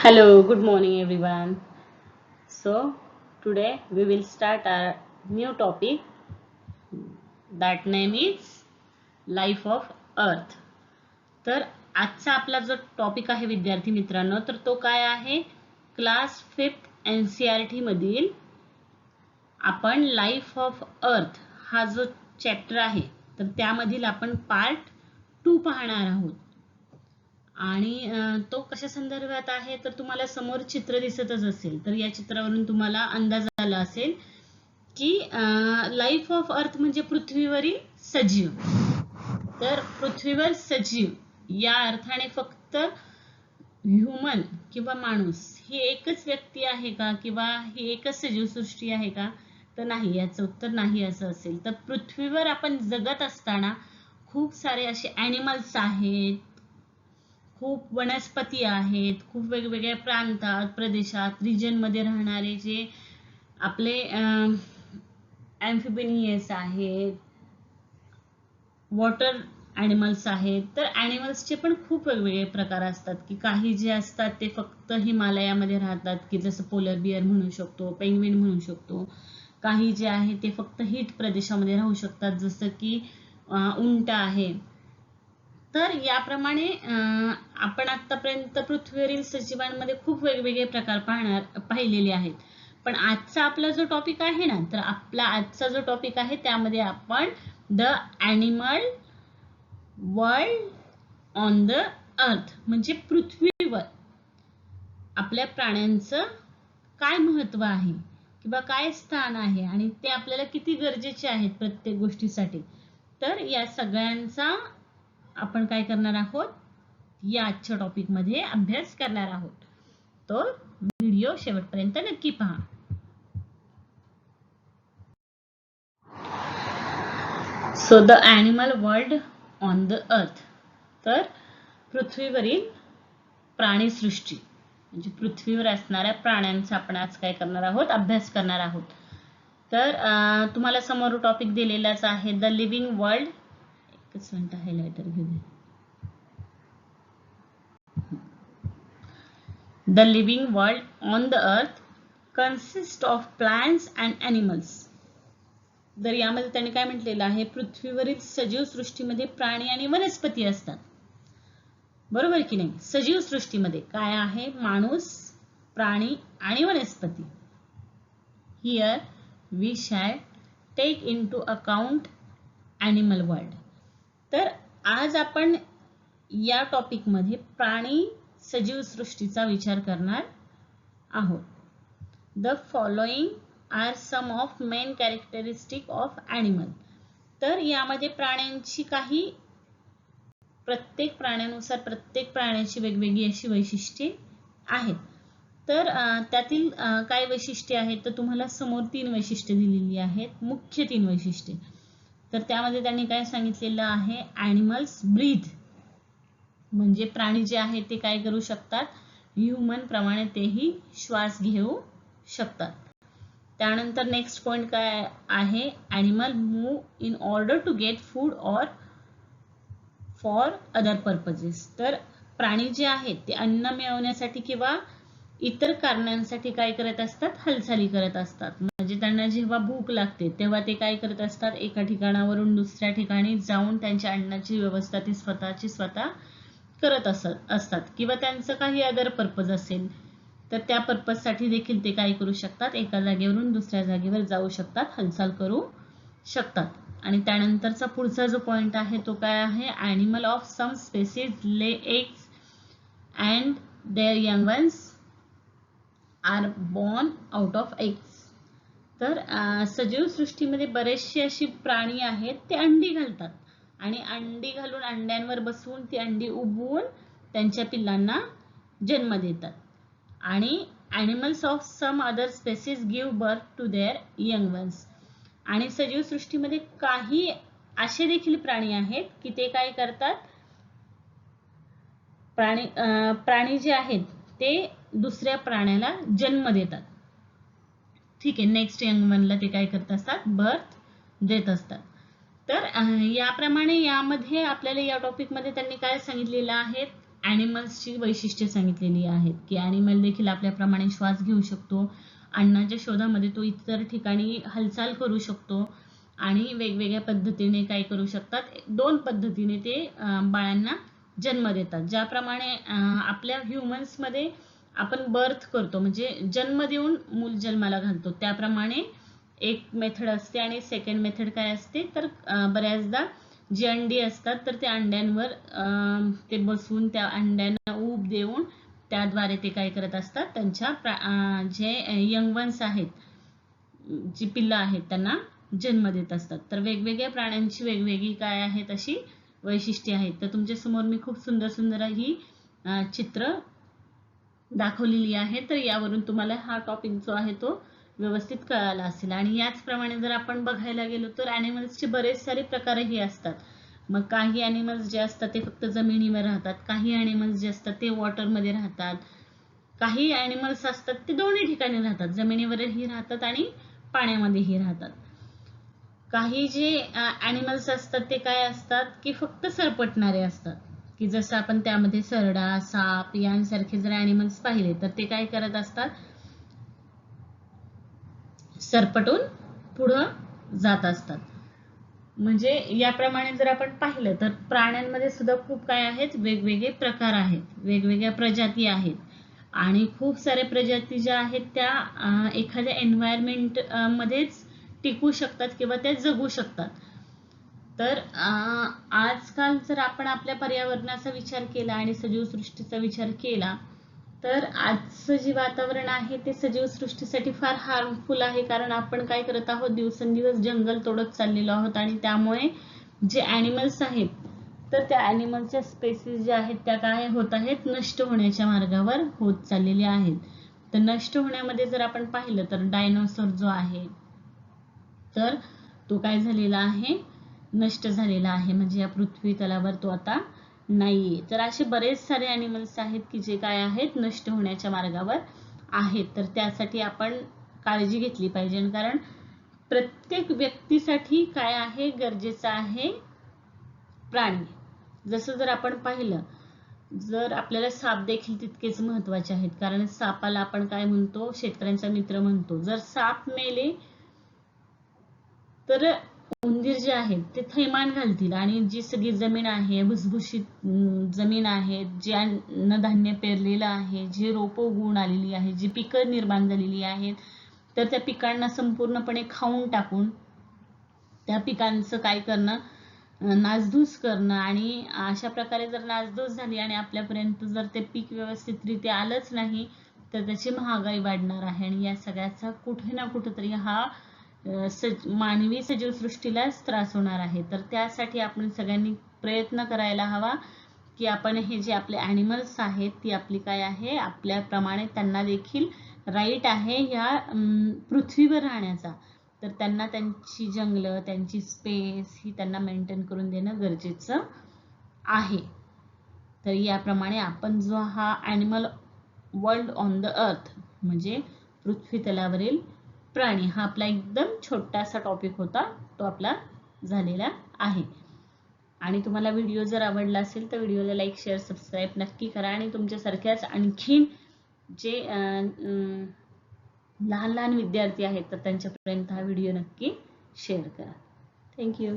Hello, good morning everyone. So, today we will start our new topic that name is Life of Earth. तर आजचा आपला जो topic आहे विद्यार्थी मित्रांनो, तर तो काय आहे? क्लास 5th NCERT मधील आपण लाईफ ऑफ अर्थ हा जो चॅप्टर आहे तर त्यामधील आपण पार्ट 2 पाहणार आहोत. आणि तो कशा संदर्भात आहे तर तुम्हाला समोर चित्र दिसतच असेल, तर या चित्रावरून तुम्हाला अंदाज आला असेल की लाईफ ऑफ अर्थ म्हणजे पृथ्वीवरील सजीव. तर पृथ्वीवर सजीव या अर्थाने फक्त ह्युमन किंवा माणूस ही एकच व्यक्ती आहे का किंवा ही एकच सजीव सृष्टी आहे का, तर नाही. याचं उत्तर नाही असं असेल. तर पृथ्वीवर आपण जगत असताना खूप सारे असे ॲनिमल्स आहेत, खूप वनस्पती आहेत, खूप वेगवेगळ्या प्रांतात प्रदेशात रिजन मध्ये राहणारे जे आपले ॲम्फिबिनियस आहेत, वॉटर ॲनिमल्स आहेत. तर ॲनिमल्सचे पण खूप वेगवेगळे प्रकार असतात की काही जे असतात ते फक्त हिमालयामध्ये राहतात की जसं पोलर बिअर म्हणू शकतो, पेंग्विन म्हणू शकतो. काही जे आहे ते फक्त हिट प्रदेशामध्ये राहू शकतात जसं की उंट आहे. तर याप्रमाणे आपण आतापर्यंत पृथ्वीवरील सजीवांमध्ये खूप वेगवेगळे प्रकार पाहिलेले आहेत. पण आजचा आपला जो टॉपिक आहे ना, तर आपला आजचा जो टॉपिक आहे त्यामध्ये आपण the animal world on the earth म्हणजे पृथ्वीवर आपल्या प्राण्यांचं काय महत्व आहे किंवा काय स्थान आहे आणि ते आपल्याला किती गरजेचे आहेत प्रत्येक गोष्टीसाठी, तर या सगळ्यांचा आपण काय करणार आहोत या आजच्या टॉपिक मध्ये अभ्यास करणार आहोत. तो व्हिडिओ शेवटपर्यंत नक्की पहा. So the animal world on the earth, तर पृथ्वीवरील प्राणीसृष्टी म्हणजे पृथ्वीवर असणाऱ्या प्राण्यांचा आपण आज काय करणार आहोत, अभ्यास करणार आहोत. तर तुम्हाला समोर टॉपिक दिलेलाच आहे, द लिव्हिंग वर्ल्ड. एकच मिनिट हायलायटर घेऊ दे. The living world on the earth consists of plants and animals. तर यामध्ये त्यांनी काय म्हटलेलं आहे, पृथ्वीवरील सजीव सृष्टीमध्ये प्राणी आणि वनस्पती असतात. बरोबर की नाही? सजीव सृष्टीमध्ये काय आहे, माणूस, प्राणी आणि वनस्पती. Here we shall take into account animal world. तर आज आपण या टॉपिक मध्ये प्राणी सजीव सृष्टीचा विचार करणार आहोत. The following are some of main characteristic of animal. तर यामध्ये प्राण्यांची काही, प्रत्येक प्राण्यानुसार प्रत्येक प्राण्याची वेगवेगळी अशी वैशिष्ट्ये आहेत. तर त्यातील काय वैशिष्ट्ये आहेत तर तुम्हाला समोर 3 वैशिष्ट्ये दिलेली आहेत, मुख्य 3 वैशिष्ट्ये. तर त्यामध्ये त्यांनी काय सांगितलेलं आहे, ॲनिमल्स ब्रीथ म्हणजे प्राणी जे आहेत ते काय करू शकतात, ह्युमन प्रमाणे तेही श्वास घेऊ शकतात. त्यानंतर नेक्स्ट पॉइंट काय आहे, animal move in order to get food or for other purposes. तर प्राणी जे आहेत ते अन्न मिळवण्यासाठी किंवा इतर कारणांसाठी काय करत असतात, हालचाली करत असतात. म्हणजे त्यांना जेव्हा भूक लागते तेव्हा ते काय करत असतात, एका ठिकाणावरून दुसऱ्या ठिकाणी जाऊन त्यांच्या अन्नाची व्यवस्था ते स्वतः करत असतात किंवा त्यांचं काही अदर पर्पज असेल तर त्या पर्पज साठी देखील ते काय करू शकतात, एका जागेवरून दुसऱ्या जागेवर जाऊ शकतात, हालचाल करू शकतात. आणि त्यानंतरचा पुढचा जो पॉइंट आहे तो काय आहे, animal of some species lay eggs and their young ones are born out of eggs. तर सजीव सृष्टीमध्ये बरेचसे अशी प्राणी आहेत ते अंडी घालतात आणि अंडी घालून अंड्यांवर बसवून ती अंडी उबवून त्यांच्या पिल्लांना जन्म देतात. आणि animals of some other species give birth to their young ones. आणि सजीव सृष्टीमध्ये काही असे देखील प्राणी आहेत की ते काय करतात, प्राणी जे आहेत ते दुसऱ्या प्राण्याला जन्म देतात. ठीक आहे, नेक्स्ट यंग वनला ते काय करत असतात, बर्थ देत असतात. तर याप्रमाणे यामध्ये आपल्याला या टॉपिक मध्ये त्यांनी काय सांगितलेलं आहे, ॲनिमल्सची वैशिष्ट्ये सांगितलेली आहेत की ॲनिमल देखील आपल्याप्रमाणे श्वास घेऊ शकतो, अन्नाच्या शोधामध्ये तो इतर ठिकाणी हालचाल करू शकतो आणि वेगवेगळ्या पद्धतीने काय करू शकतात, 2 पद्धतीने ते बाळांना जन्म देतात. ज्याप्रमाणे आपल्या ह्युमन्समध्ये आपण बर्थ करतो म्हणजे जन्म देऊन मूल जन्माला घालतो, त्याप्रमाणे एक मेथड असते आणि सेकंड मेथड काय असते तर बऱ्याचदा जी अंडी असतात तर त्या अंड्यांवर ते बसून त्या अंड्यांना ऊब देऊन त्याद्वारे ते काय करत असतात, त्यांच्या जे यंग वन्स आहेत, जी पिल्लं आहेत त्यांना जन्म देत असतात. तर वेगवेगळ्या प्राण्यांची वेगवेगळी काय आहेत अशी वैशिष्ट्ये आहेत. तर तुमच्या समोर मी खूप सुंदर सुंदर ही चित्र दाखवलेली आहे. तर यावरून तुम्हाला हा टॉपिक जो आहे तो व्यवस्थित कळाला असेल. आणि याचप्रमाणे जर आपण बघायला गेलो तर ॲनिमल्सचे बरेच सारे प्रकारही असतात. मग काही ॲनिमल्स जे असतात ते फक्त जमिनीवर राहतात, काही ॲनिमल्स जे असतात ते वॉटरमध्ये राहतात, काही ॲनिमल्स असतात ते दोन्ही ठिकाणी राहतात, जमिनीवरही राहतात आणि पाण्यामध्येही राहतात. काही जे ॲनिमल्स असतात ते काय असतात की फक्त सरपटणारे असतात, की जसं आपण त्यामध्ये सरडा, साप यांसारखे जर ॲनिमल्स पाहिले तर ते काय करत असतात, सरपटून पुढं जात असतात. म्हणजे याप्रमाणे जर आपण पाहिलं तर प्राण्यांमध्ये सुद्धा खूप काय आहेत, वेगवेगळे प्रकार आहेत, वेगवेगळ्या प्रजाती आहेत आणि खूप साऱ्या प्रजाती ज्या आहेत त्या एखाद्या एन्व्हायरमेंट मध्येच टिकू शकतात किंवा त्या जगू शकतात. तर आजकाल जर आपण आपल्या पर्यावरणाचा विचार केला आणि सजीव सृष्टीचा विचार केला तर आजचं जे वातावरण आहे ते सजीव सृष्टीसाठी फार हार्मफुल आहे, कारण आपण काय करत आहोत, दिवसेंदिवस जंगल तोडत चाललेलो आहोत आणि त्यामुळे जे ॲनिमल्स आहेत तर त्या ॲनिमलच्या स्पेसिस ज्या आहेत त्या काय होत आहेत, नष्ट होण्याच्या मार्गावर होत चाललेल्या आहेत. तर नष्ट होण्यामध्ये जर आपण पाहिलं तर डायनोसॉर जो आहे तर तो काय झालेला आहे, नष्ट झालेला आहे, म्हणजे या पृथ्वी तलावर तो आता नाहीये. तर असे बरेच सारे ॲनिमल्स आहेत की जे काय आहेत, नष्ट होण्याच्या मार्गावर आहेत. तर त्यासाठी आपण काळजी घेतली पाहिजे, कारण प्रत्येक व्यक्तीसाठी काय आहे, गरजेचं आहे प्राणी. जसं जर आपण पाहिलं जर आपल्याला साप देखील तितकेच महत्वाचे आहेत, कारण सापाला आपण काय म्हणतो, शेतकऱ्यांचा मित्र म्हणतो. जर साप मेले तर उंदीर जे आहेत ते थैमान घालतील आणि जी सगळी जमीन आहे, भुसभुशीत जमीन आहे, जे अन्नधान्य पेरलेलं आहे, जे रोपं उगवून आलेली आहे, जी पिकं निर्माण झालेली आहेत, तर त्या पिकांना संपूर्णपणे खाऊन टाकून त्या पिकांचं काय करणं, नासधूस करणं. आणि अशा प्रकारे जर नासधूस झाली आणि आपल्यापर्यंत जर ते पीक व्यवस्थितरित्या आलंच नाही तर त्याची महागाई वाढणार आहे आणि या सगळ्याचा कुठे ना कुठेतरी हा मानवी सजीव सृष्टीलाच त्रास होणार आहे. तर त्यासाठी आपण सगळ्यांनी प्रयत्न करायला हवा की आपण हे जे आपले ॲनिमल्स आहेत ती आपली काय आहे, आपल्याप्रमाणे त्यांना देखील राईट आहे या पृथ्वीवर राहण्याचा. तर त्यांना त्यांची जंगलं, त्यांची स्पेस ही त्यांना मेंटेन करून देणं गरजेचं आहे. तर याप्रमाणे आपण जो हा animal world on the earth म्हणजे पृथ्वी तलावरील प्राणी हा आपला एकदम छोटासा टॉपिक होता, तो आपला झालेला आहे. आणि तुम्हाला व्हिडिओ जर आवडला असेल तर व्हिडिओला लाईक, शेअर, सबस्क्राईब नक्की करा आणि तुमच्यासारख्याच आणखीन जे लहान लहान विद्यार्थी आहेत तर त्यांच्यापर्यंत हा व्हिडिओ नक्की शेअर करा. थँक्यू.